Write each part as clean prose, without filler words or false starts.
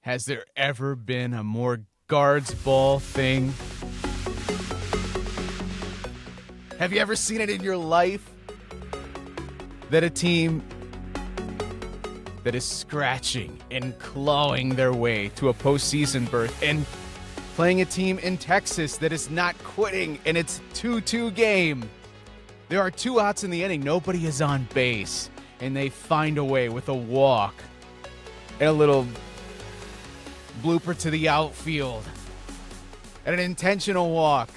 Has there ever been a more guards ball thing? Have you ever seen it in your life? That a team that is scratching and clawing their way to a postseason berth and playing a team in Texas that is not quitting, and it's 2-2 game. There are 2 outs in the inning. Nobody is on base, and they find a way with a walk and a little blooper to the outfield and an intentional walk,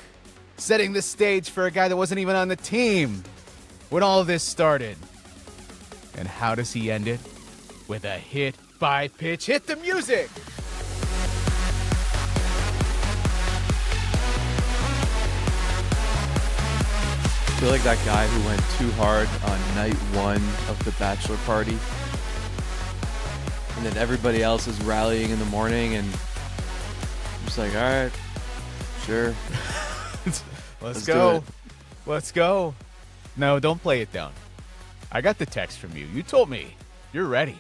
setting the stage for a guy that wasn't even on the team when all of this started. And how does he end it? With a hit by pitch. Hit the music! I feel like that guy who went too hard on night 1 of the bachelor party, and then everybody else is rallying in the morning, and I'm just like, all right, sure. Let's go. Let's go. No, don't play it down. I got the text from you. You told me you're ready.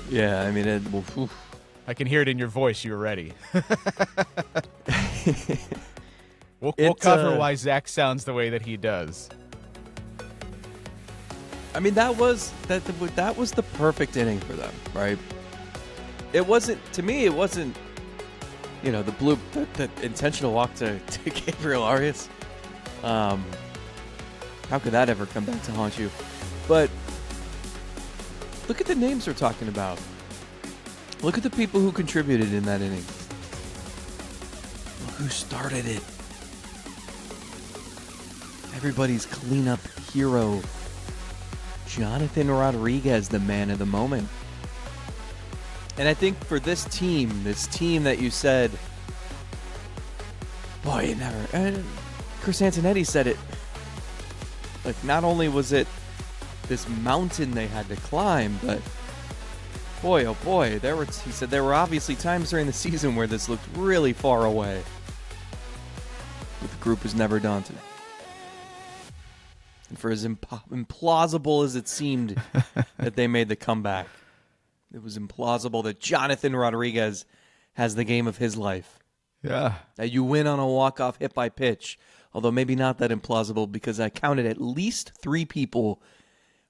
Yeah, I mean, I can hear it in your voice. You're ready. We'll cover why Zach sounds the way that he does. I mean, that was the perfect inning for them, right? It wasn't, to me, it wasn't, the intentional walk to Gabriel Arias. How could that ever come back to haunt you? But look at the names we're talking about. Look at the people who contributed in that inning. Look who started it. Everybody's cleanup hero, Jonathan Rodriguez, the man of the moment. And I think for this team that you said, boy, you never. And Chris Antonetti said it. Like, not only was it this mountain they had to climb, but boy, oh boy, he said there were obviously times during the season where this looked really far away. But the group was never daunted. And for as implausible as it seemed that they made the comeback, it was implausible that Jonathan Rodriguez has the game of his life. Yeah. That you win on a walk-off hit by pitch. Although maybe not that implausible, because I counted at least 3 people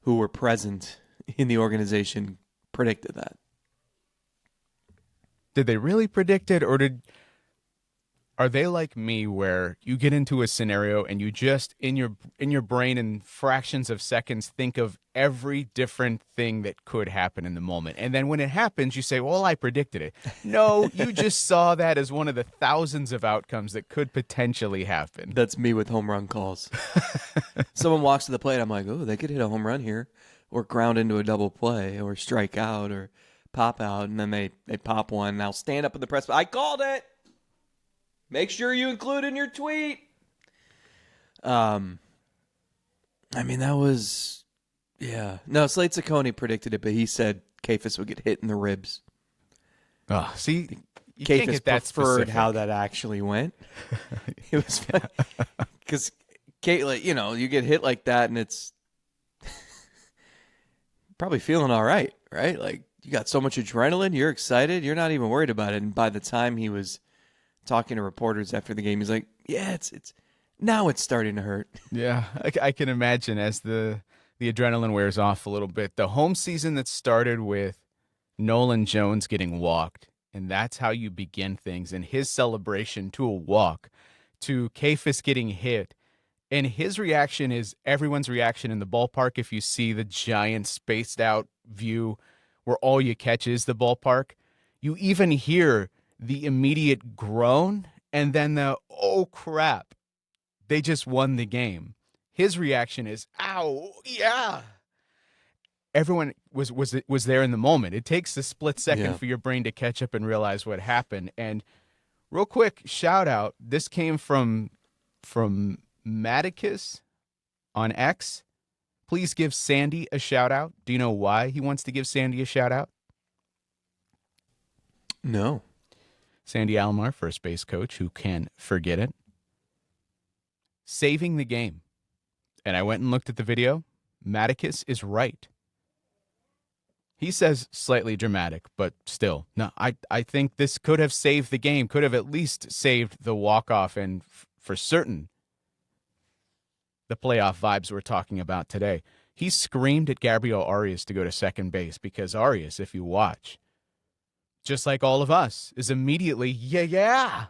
who were present in the organization predicted that. Did they really predict it, or are they like me where you get into a scenario and you just in your brain in fractions of seconds think of every different thing that could happen in the moment, and then when it happens you say, well, I predicted it. No, you just saw that as one of the thousands of outcomes that could potentially happen. That's me with home run calls. Someone walks to the plate, I'm like, oh, they could hit a home run here, or ground into a double play, or strike out, or pop out, and then they pop one, and I'll stand up in the press. I called it. Make sure you include in your tweet. I mean, that was, yeah. No, Slade Ciccone predicted it, but he said Kefis would get hit in the ribs. Oh, see, you can't get that preferred specific. How that actually went. It was fun because Kate, you get hit like that, and it's probably feeling all right, right? Like, you got so much adrenaline, you're excited, you're not even worried about it. And by the time he was talking to reporters after the game, he's like, yeah, it's now it's starting to hurt. Yeah, I can imagine as the adrenaline wears off a little bit. The home season that started with Nolan Jones getting walked, and that's how you begin things, and his celebration to a walk, to Kefis getting hit, and his reaction is everyone's reaction in the ballpark. If you see the giant spaced out view where all you catch is the ballpark, you even hear the immediate groan and then the, oh crap, they just won the game. His reaction is, ow, yeah. Everyone was there in the moment. It takes a split second for your brain to catch up and realize what happened. And real quick, shout out, this came from Maticus on X. Please give Sandy a shout out. Do you know why he wants to give Sandy a shout out? No. Sandy Alomar, first base coach, who can forget it. Saving the game. And I went and looked at the video. Maticus is right. He says slightly dramatic, but still. No, I think this could have saved the game, could have at least saved the walk-off, and for certain, the playoff vibes we're talking about today. He screamed at Gabriel Arias to go to second base because Arias, if you watch, just like all of us, is immediately, yeah.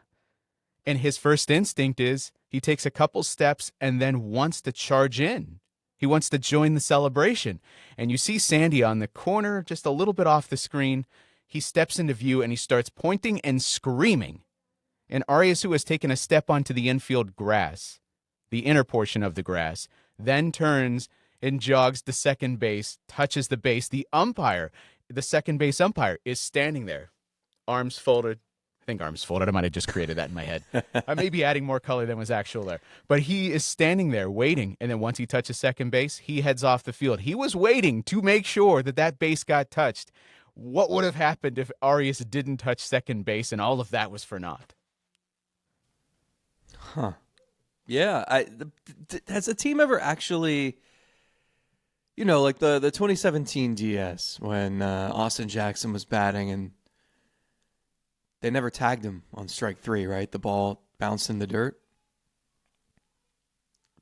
And his first instinct is he takes a couple steps and then wants to charge in. He wants to join the celebration. And you see Sandy on the corner, just a little bit off the screen. He steps into view and he starts pointing and screaming. And Arias, who has taken a step onto the infield grass, the inner portion of the grass, then turns and jogs to second base, touches the base. The umpire, the second base umpire, is standing there, arms folded. I think arms folded. I might have just created that in my head. I may be adding more color than was actual there. But he is standing there waiting, and then once he touches second base, he heads off the field. He was waiting to make sure that that base got touched. What would have happened if Arias didn't touch second base and all of that was for naught? Huh. Yeah. Has a team ever actually, like the 2017 DS when Austin Jackson was batting and they never tagged him on strike 3, right? The ball bounced in the dirt.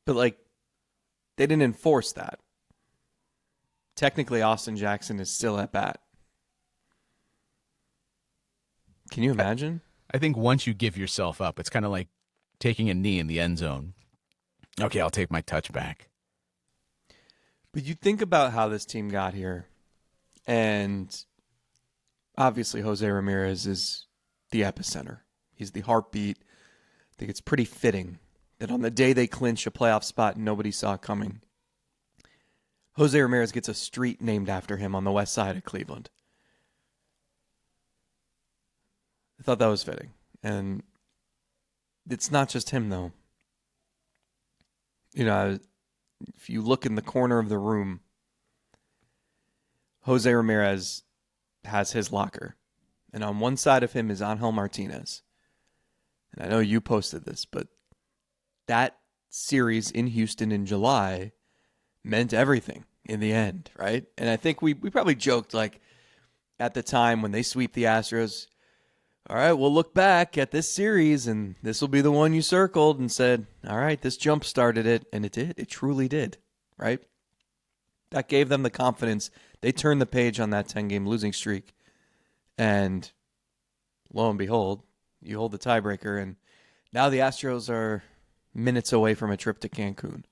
But, they didn't enforce that. Technically, Austin Jackson is still at bat. Can you imagine? I think once you give yourself up, it's kind of like taking a knee in the end zone. Okay, I'll take my touch back. But you think about how this team got here, and obviously Jose Ramirez is the epicenter. He's the heartbeat. I think it's pretty fitting that on the day they clinch a playoff spot nobody saw coming, Jose Ramirez gets a street named after him on the west side of Cleveland. I thought that was fitting. And it's not just him, though. If you look in the corner of the room, Jose Ramirez has his locker. And on one side of him is Angel Martinez. And I know you posted this, but that series in Houston in July meant everything in the end, right? And I think we probably joked, at the time when they sweep the Astros, all right, we'll look back at this series, and this will be the one you circled and said, all right, this jump started it, and it did. It truly did, right? That gave them the confidence. They turned the page on that 10-game losing streak. And lo and behold, you hold the tiebreaker, and now the Astros are minutes away from a trip to Cancun.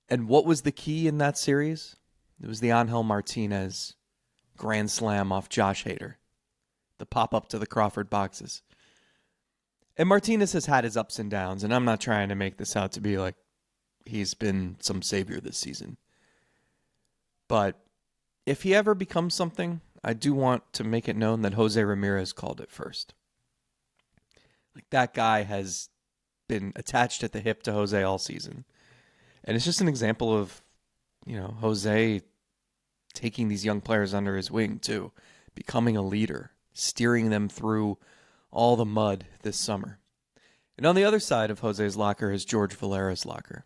And what was the key in that series? It was the Angel Martinez grand slam off Josh Hader, the pop-up to the Crawford boxes. And Martinez has had his ups and downs, and I'm not trying to make this out to be like he's been some savior this season. But if he ever becomes something, I do want to make it known that Jose Ramirez called it first. That guy has been attached at the hip to Jose all season. And it's just an example of, Jose taking these young players under his wing, too. Becoming a leader. Steering them through all the mud this summer. And on the other side of Jose's locker is George Valera's locker.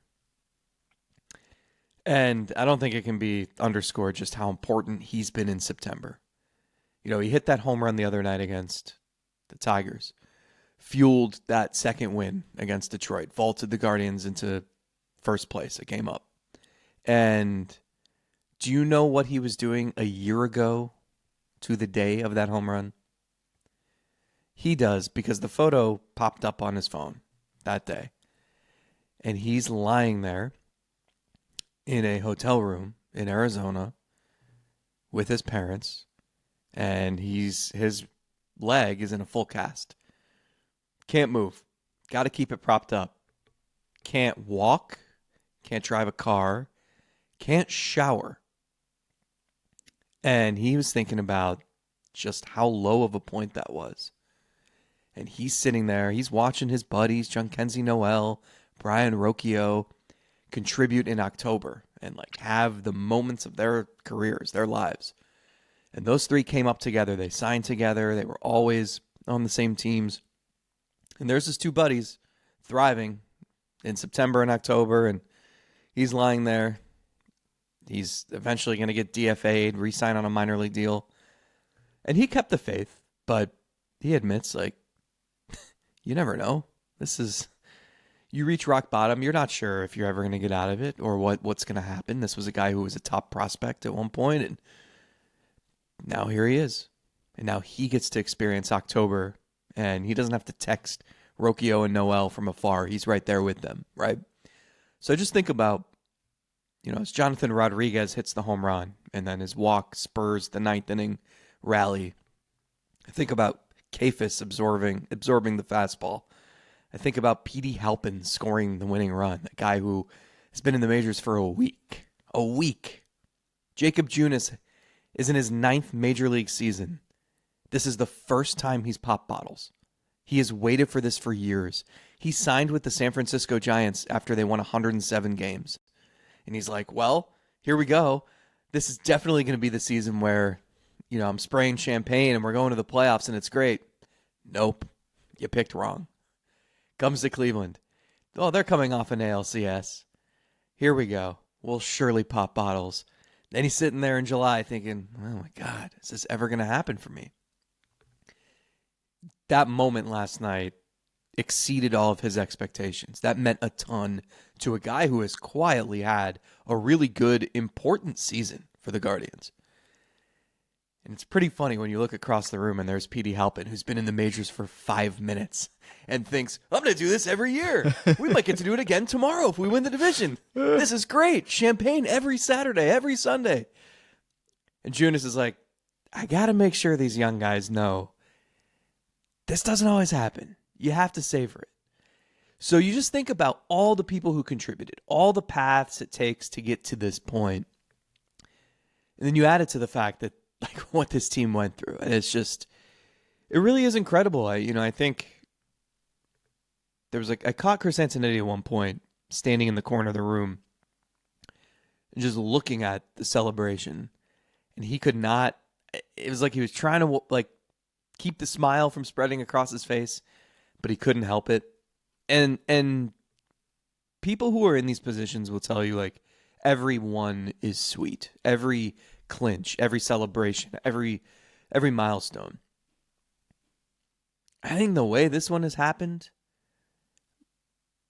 And I don't think it can be underscored just how important he's been in September. He hit that home run the other night against the Tigers. Fueled that second win against Detroit. Vaulted the Guardians into first place, a game up. And do you know what he was doing a year ago to the day of that home run? He does, because the photo popped up on his phone that day. And he's lying there in a hotel room in Arizona with his parents, and his leg is in a full cast. Can't move. Got to keep it propped up. Can't walk. Can't drive a car. Can't shower. And he was thinking about just how low of a point that was. And he's sitting there. He's watching his buddies, Jhonkensy Noel, Brian Rocchio, contribute in October and have the moments of their careers, their lives. And those three came up together. They signed together. They were always on the same teams. And there's his two buddies thriving in September and October, and he's lying there He's eventually going to get DFA'd, re-sign on a minor league deal. And he kept the faith, but he admits, like, you never know. You reach rock bottom. You're not sure if you're ever going to get out of it or what's going to happen. This was a guy who was a top prospect at one point, and now here he is. And now he gets to experience October, and he doesn't have to text Rocchio and Noel from afar. He's right there with them, right? So just think about, as Jonathan Rodriguez hits the home run, and then his walk spurs the ninth inning rally. I think about Kafis absorbing the fastball. I think about Petey Halpin scoring the winning run, a guy who has been in the majors for a week. A week. Jacob Junis is in his 9th major league season. This is the first time he's popped bottles. He has waited for this for years. He signed with the San Francisco Giants after they won 107 games. And he's like, well, here we go. This is definitely going to be the season where, I'm spraying champagne and we're going to the playoffs and it's great. Nope. You picked wrong. Comes to Cleveland. Oh, they're coming off an ALCS. Here we go. We'll surely pop bottles. Then he's sitting there in July thinking, oh my God, is this ever going to happen for me? That moment last night exceeded all of his expectations. That meant a ton to a guy who has quietly had a really good, important season for the Guardians. And it's pretty funny when you look across the room and there's Petey Halpin, who's been in the majors for 5 minutes and thinks, I'm going to do this every year. We might get to do it again tomorrow if we win the division. This is great. Champagne every Saturday, every Sunday. And Junis is like, I got to make sure these young guys know this doesn't always happen. You have to savor it. So you just think about all the people who contributed, all the paths it takes to get to this point. And then you add it to the fact that what this team went through. And it's just, it really is incredible. I think there was I caught Chris Antonetti at one point standing in the corner of the room and just looking at the celebration. And he could not, it was like he was trying to keep the smile from spreading across his face, but he couldn't help it. And people who are in these positions will tell you everyone is sweet. Every clinch, every celebration, every milestone. I think the way this one has happened,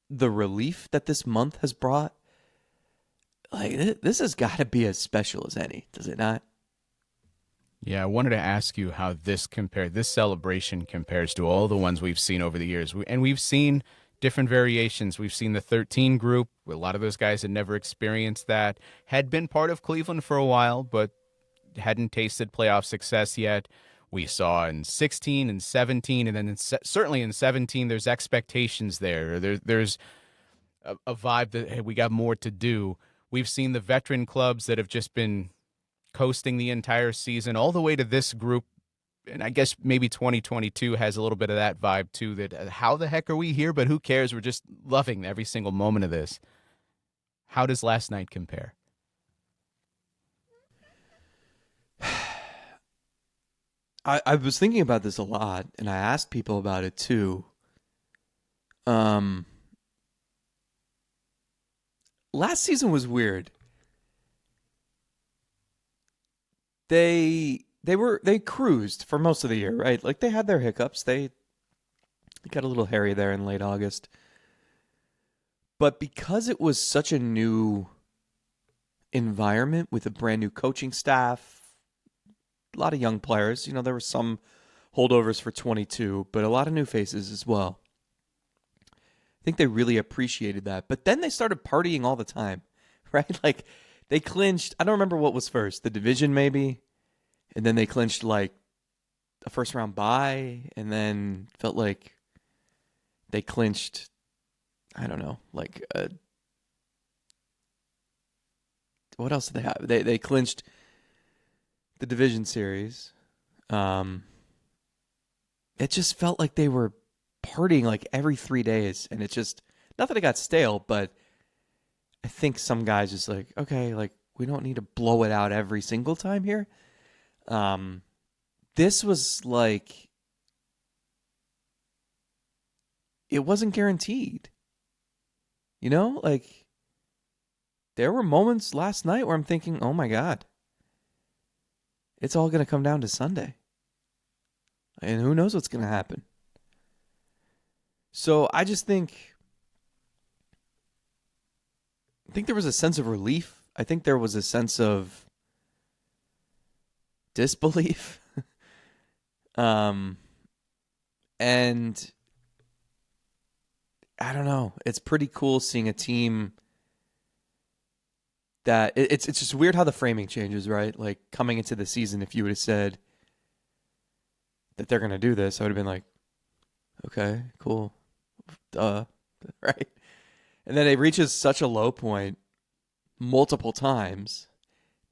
the relief that this month has brought, this has got to be as special as any, does it not? Yeah, I wanted to ask you how this celebration compares to all the ones we've seen over the years. We've seen different variations. We've seen the 13 group. A lot of those guys had never experienced that, had been part of Cleveland for a while, but hadn't tasted playoff success yet. We saw in 16 and 17, and then certainly in 17, there's expectations there. There's a vibe that, hey, we got more to do. We've seen the veteran clubs that have just been coasting the entire season, all the way to this group. And I guess maybe 2022 has a little bit of that vibe too, that how the heck are we here? But who cares? We're just loving every single moment of this. How does last night compare? I was thinking about this a lot, and I asked people about it too. Last season was weird. They cruised for most of the year, right? They had their hiccups. They got a little hairy there in late August. But because it was such a new environment with a brand new coaching staff, a lot of young players, there were some holdovers for 22, but a lot of new faces as well. I think they really appreciated that. But then they started partying all the time, right? They clinched, I don't remember what was first, the division maybe, and then they clinched a first round bye, and then felt like they clinched, I don't know, what else did they have? They clinched the division series. It just felt like they were partying every 3 days, and it just, not that it got stale, but I think some guys just okay, we don't need to blow it out every single time here. This was it wasn't guaranteed. there were moments last night where I'm thinking, oh my God, it's all going to come down to Sunday. And who knows what's going to happen. So I think there was a sense of relief. I think there was a sense of disbelief. And I don't know. It's pretty cool seeing a team that it's just weird how the framing changes, right? Like coming into the season, if you would have said that they're going to do this, I would have been like, okay, cool. Duh. Right. And then it reaches such a low point multiple times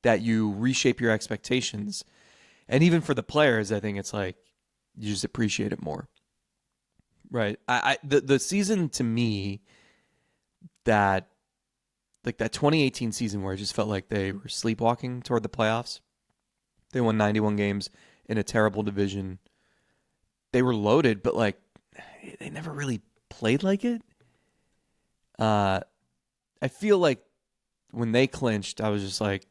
that you reshape your expectations. And even for the players, I think it's like you just appreciate it more. Right. The season to me that 2018 season where it just felt like they were sleepwalking toward the playoffs. They won 91 games in a terrible division. They were loaded, but like they never really played like it. I feel like when they clinched, I was just like,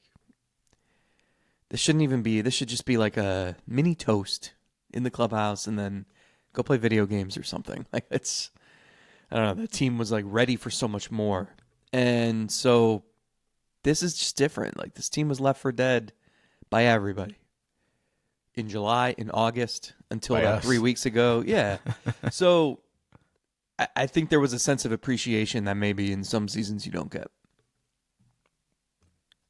this shouldn't even be. This should just be like a mini toast in the clubhouse, and then go play video games or something. Like it's, I don't know. The team was like ready for so much more, and so this is just different. Like this team was left for dead by everybody in July, in August, until By about us. 3 weeks ago. Yeah, so I think there was a sense of appreciation that maybe in some seasons you don't get.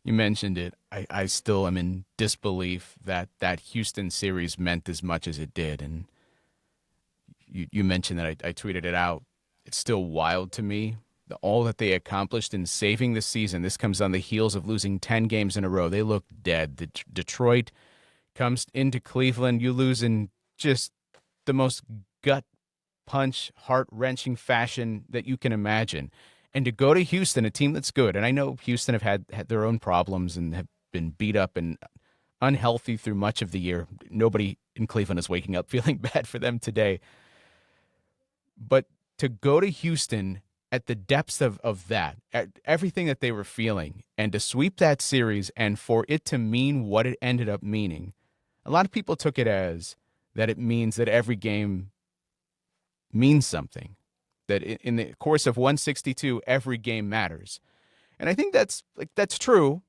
You mentioned it. I still am in disbelief that that Houston series meant as much as it did. And you mentioned that I tweeted it out. It's still wild to me. All that they accomplished in saving the season. This comes on the heels of losing 10 games in a row. They look dead. Detroit comes into Cleveland. You lose in just the most gut punch, heart-wrenching fashion that you can imagine. And to go to Houston, a team that's good, and I know Houston have had their own problems and have been beat up and unhealthy through much of the year. Nobody in Cleveland is waking up feeling bad for them today. But to go to Houston at the depths of that, at everything that they were feeling, and to sweep that series and for it to mean what it ended up meaning, a lot of people took it as that it means that every game means something. That in the course of 162, every game matters, and I think that's true,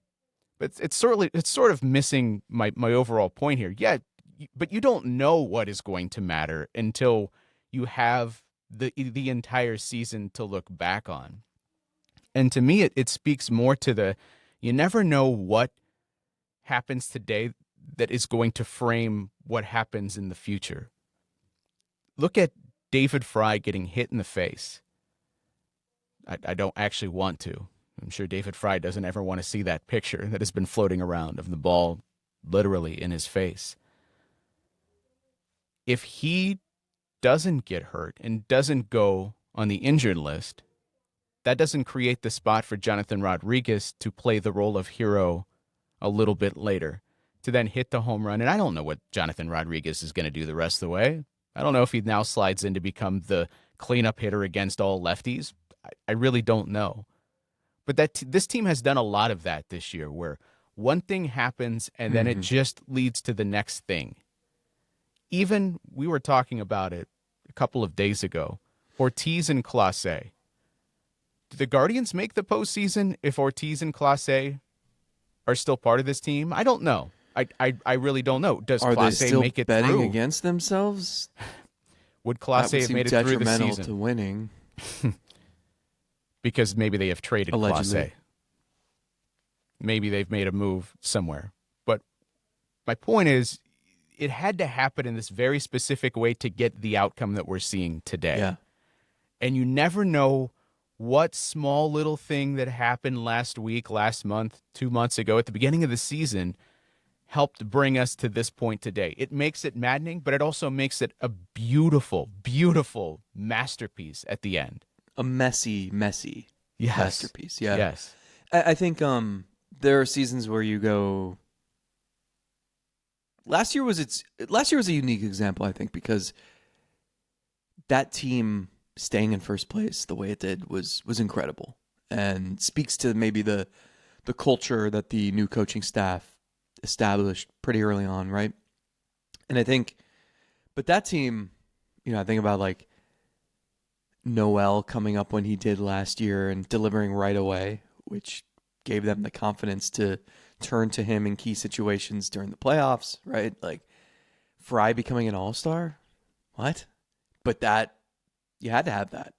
but it's sort of missing my overall point here. Yeah, but you don't know what is going to matter until you have the entire season to look back on, and to me, it speaks more to the you never know what happens today that is going to frame what happens in the future. Look at David Fry getting hit in the face. I don't actually want to. I'm sure David Fry doesn't ever want to see that picture that has been floating around of the ball literally in his face. If he doesn't get hurt and doesn't go on the injured list, that doesn't create the spot for Jonathan Rodriguez to play the role of hero a little bit later, to then hit the home run. And I don't know what Jonathan Rodriguez is going to do the rest of the way. I don't know if he now slides in to become the cleanup hitter against all lefties. I really don't know. But this team has done a lot of that this year, where one thing happens and then it just leads to the next thing. Even we were talking about it a couple of days ago. Ortiz and Clase. Do the Guardians make the postseason if Ortiz and Clase are still part of this team? I don't know. I really don't know. Does Are they Clase still make it betting through? against themselves? Would That Clase would have seem made it through the detrimental season? to winning. Because maybe they have traded Allegedly. Clase. Maybe they've made a move somewhere. But my point is, it had to happen in this very specific way to get the outcome that we're seeing today. Yeah. And you never know what small little thing that happened last week, last month, 2 months ago at the beginning of the season helped bring us to this point today. It makes it maddening, but it also makes it a beautiful, beautiful masterpiece at the end. A messy Yes. masterpiece. Yeah. Yes. I think there are seasons where you go. Last year was a unique example, I think, because that team staying in first place the way it did was incredible. and speaks to maybe the culture that the new coaching staff established pretty early on, right? And I think, but that team, I think about like Noel coming up when he did last year and delivering right away, which gave them the confidence to turn to him in key situations during the playoffs, right? Like Fry becoming an all-star? What? But that, you had to have that.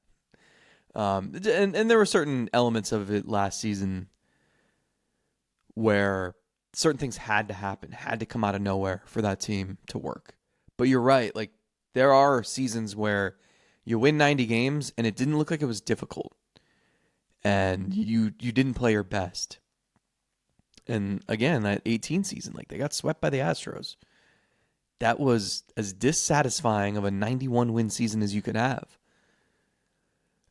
And there were certain elements of it last season where certain things had to happen, had to come out of nowhere for that team to work. But you're right. Like there are seasons where you win 90 games and it didn't look like it was difficult. And you didn't play your best. And again, that 18 season, like they got swept by the Astros. That was as dissatisfying of a 91 win season as you could have.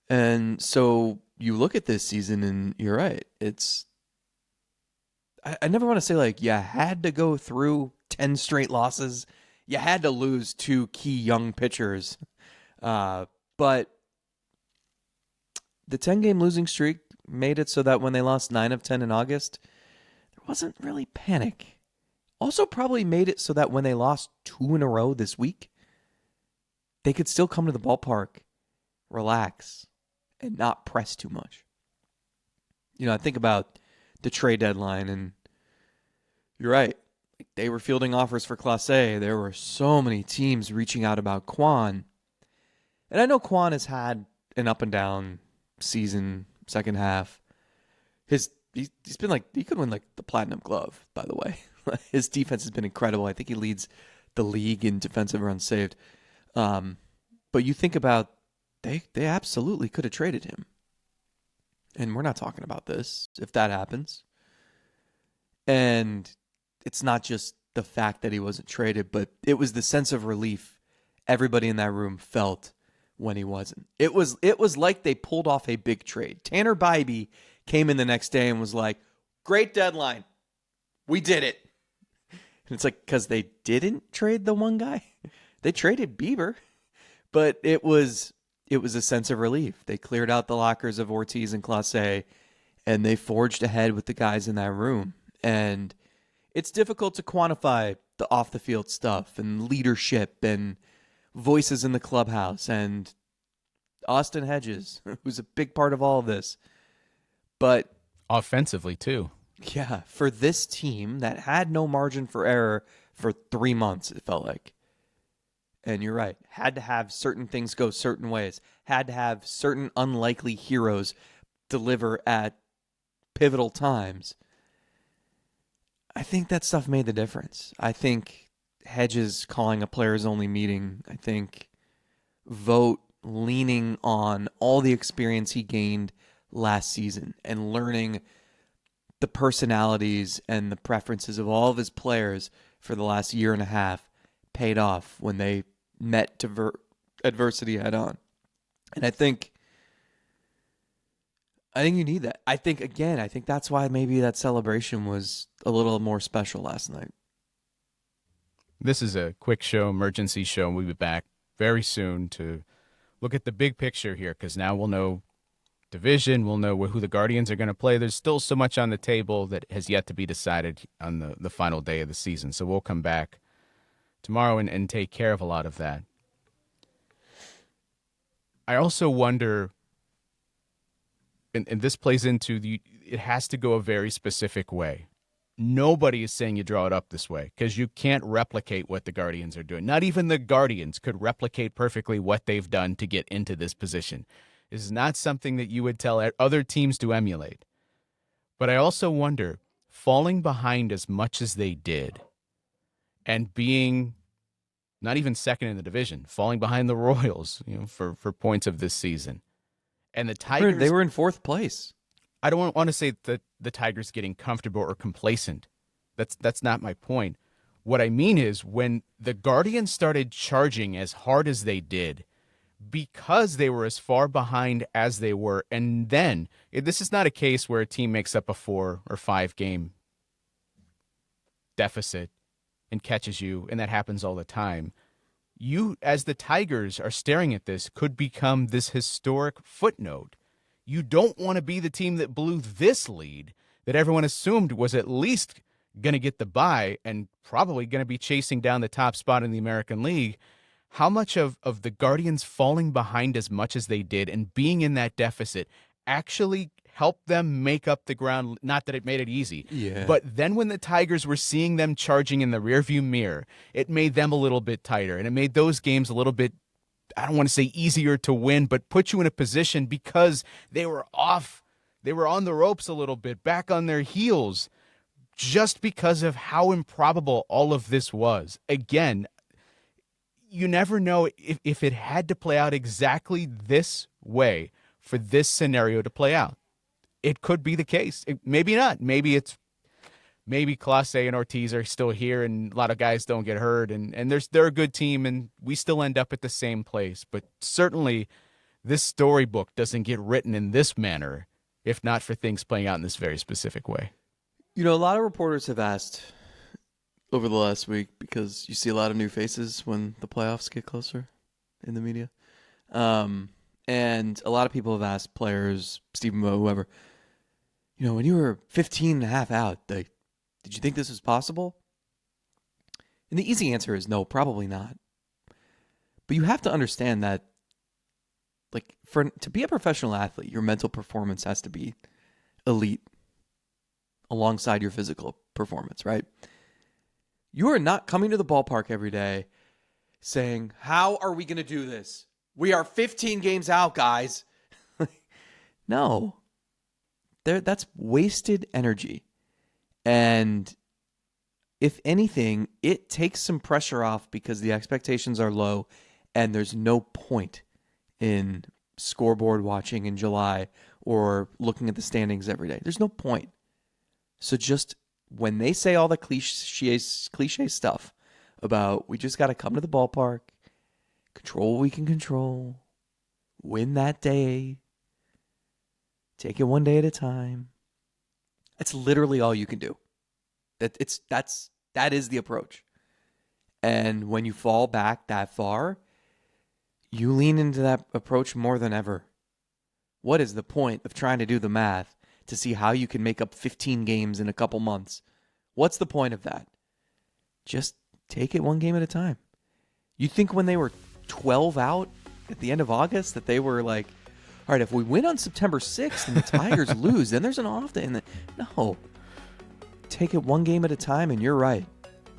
And so you look at this season and you're right. I never want to say like you had to go through 10 straight losses. You had to lose 2 key young pitchers. But the 10-game losing streak made it so that when they lost 9 of 10 in August, there wasn't really panic. Also probably made it so that when they lost 2 in a row this week, they could still come to the ballpark, relax, and not press too much. I think about the trade deadline, and you're right. They were fielding offers for Clase. There were so many teams reaching out about Quan. And I know Quan has had an up and down season, second half. He's been like, he could win like the Platinum Glove, by the way. His defense has been incredible. I think he leads the league in defensive runs saved. But you think about, they absolutely could have traded him. And we're not talking about this if that happens. And it's not just the fact that he wasn't traded, but it was the sense of relief everybody in that room felt when he wasn't. It was like they pulled off a big trade. Tanner Bybee came in the next day and was like, "Great deadline. We did it." And it's like, because they didn't trade the one guy. They traded Bieber. But it was a sense of relief. They cleared out the lockers of Ortiz and Clase, and they forged ahead with the guys in that room. And it's difficult to quantify the off-the-field stuff and leadership and voices in the clubhouse and Austin Hedges, who's a big part of all of this. But offensively, too. Yeah, for this team that had no margin for error for 3 months, it felt like. And you're right. Had to have certain things go certain ways. Had to have certain unlikely heroes deliver at pivotal times. I think that stuff made the difference. I think Hedges calling a players-only meeting. I think Vogt leaning on all the experience he gained last season and learning the personalities and the preferences of all of his players for the last year and a half paid off when they met adversity head on. And I think you need that. I think that's why maybe that celebration was a little more special last night. This is a quick show, emergency show. We'll be back very soon to look at the big picture here, because now we'll know division, we'll know who the Guardians are going to play. There's still so much on the table that has yet to be decided on the final day of the season. So we'll come back tomorrow and take care of a lot of that. I also wonder, and this plays into it has to go a very specific way. Nobody is saying you draw it up this way, because you can't replicate what the Guardians are doing. Not even the Guardians could replicate perfectly what they've done to get into this position. This is not something that you would tell other teams to emulate. But I also wonder, falling behind as much as they did and being not even second in the division, falling behind the Royals, for points of this season. And the Tigers, they were in 4th place. I don't want to say that the Tigers getting comfortable or complacent. That's not my point. What I mean is, when the Guardians started charging as hard as they did, because they were as far behind as they were, and then this is not a case where a team makes up a 4 or 5 game deficit and catches you, and that happens all the time. You, as the Tigers are staring at this, could become this historic footnote. you don't want to be the team that blew this lead that everyone assumed was at least going to get the bye and probably going to be chasing down the top spot in the American League. How much of the Guardians falling behind as much as they did and being in that deficit actually helped them make up the ground? Not that it made it easy, but then when the Tigers were seeing them charging in the rearview mirror, it made them a little bit tighter, and it made those games a little bit, I don't want to say easier to win, but put you in a position because they were off. They were on the ropes a little bit, back on their heels, just because of how improbable all of this was. Again, you never know if it had to play out exactly this way for this scenario to play out. It could be the case. Maybe not. Maybe Clase and Ortiz are still here and a lot of guys don't get hurt and they're a good team and we still end up at the same place. But certainly this storybook doesn't get written in this manner if not for things playing out in this very specific way. You know, a lot of reporters have asked over the last week, because you see a lot of new faces when the playoffs get closer in the media. And a lot of people have asked players, Stephen Moe, whoever, you know, when you were 15 and a half out, did you think this was possible? And the easy answer is no, probably not. But you have to understand that, like, to be a professional athlete, your mental performance has to be elite alongside your physical performance, right? You are not coming to the ballpark every day saying, how are we going to do this? We are 15 games out, guys. No. That's wasted energy. And if anything, it takes some pressure off because the expectations are low and there's no point in scoreboard watching in July or looking at the standings every day. There's no point. So just when they say all the cliche stuff about we just got to come to the ballpark, control what we can control, win that day, take it one day at a time. That's literally all you can do. That is the approach. And when you fall back that far, you lean into that approach more than ever. What is the point of trying to do the math to see how you can make up 15 games in a couple months? What's the point of that? Just take it one game at a time. You think when they were 12 out at the end of August that they were like, all right, if we win on September 6th and the Tigers lose, then there's an off day. No. Take it one game at a time, and you're right.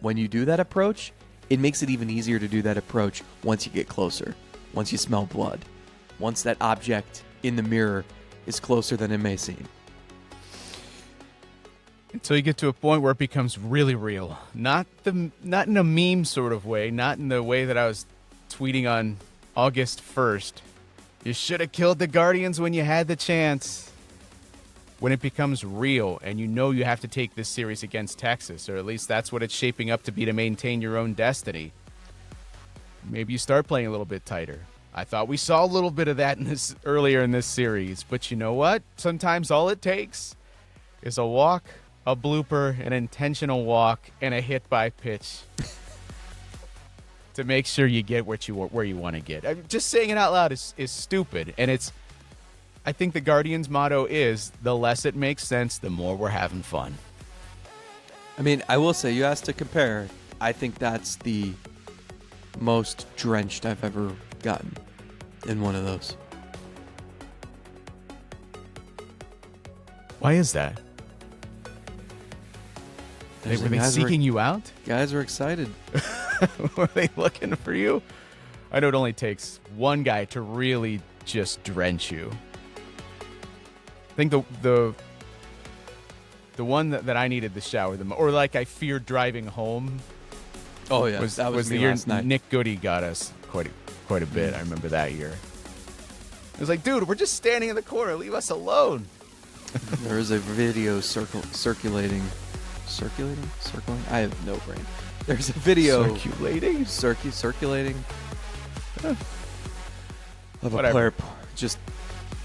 When you do that approach, it makes it even easier to do that approach once you get closer, once you smell blood, once that object in the mirror is closer than it may seem. Until you get to a point where it becomes really real. Not in a meme sort of way, not in the way that I was tweeting on August 1st. You should have killed the Guardians when you had the chance. When it becomes real and you know you have to take this series against Texas, or at least that's what it's shaping up to be to maintain your own destiny, maybe you start playing a little bit tighter. I thought we saw a little bit of that earlier in this series, but you know what? Sometimes all it takes is a walk, a blooper, an intentional walk, and a hit by pitch to make sure you get where you want to get. Just saying it out loud is stupid, and I think the Guardians' motto is, the less it makes sense, the more we're having fun. I mean, I will say, you asked to compare. I think that's the most drenched I've ever gotten in one of those. Why is that? Were they seeking you out? Guys were excited. Were they looking for you? I know it only takes one guy to really just drench you. I think the one that I needed the shower the most, or like I feared driving home. Oh yeah, that was the year Nick Goody got us quite a bit. I remember that year. It was like, dude, we're just standing in the corner. Leave us alone. There is a video circulating. I have no brain. There's a video circulating of a player just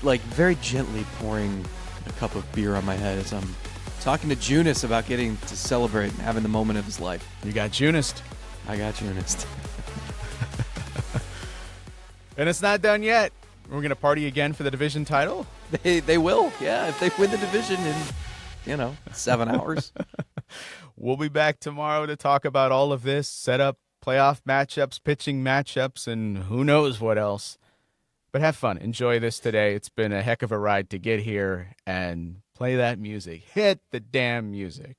like very gently pouring a cup of beer on my head as I'm talking to Junis about getting to celebrate and having the moment of his life. You got Junis. I got Junis. And it's not done yet. We're going to party again for the division title? They will, yeah, if they win the division in 7 hours. We'll be back tomorrow to talk about all of this, set up playoff matchups, pitching matchups, and who knows what else. But have fun. Enjoy this today. It's been a heck of a ride to get here, and play that music. Hit the damn music.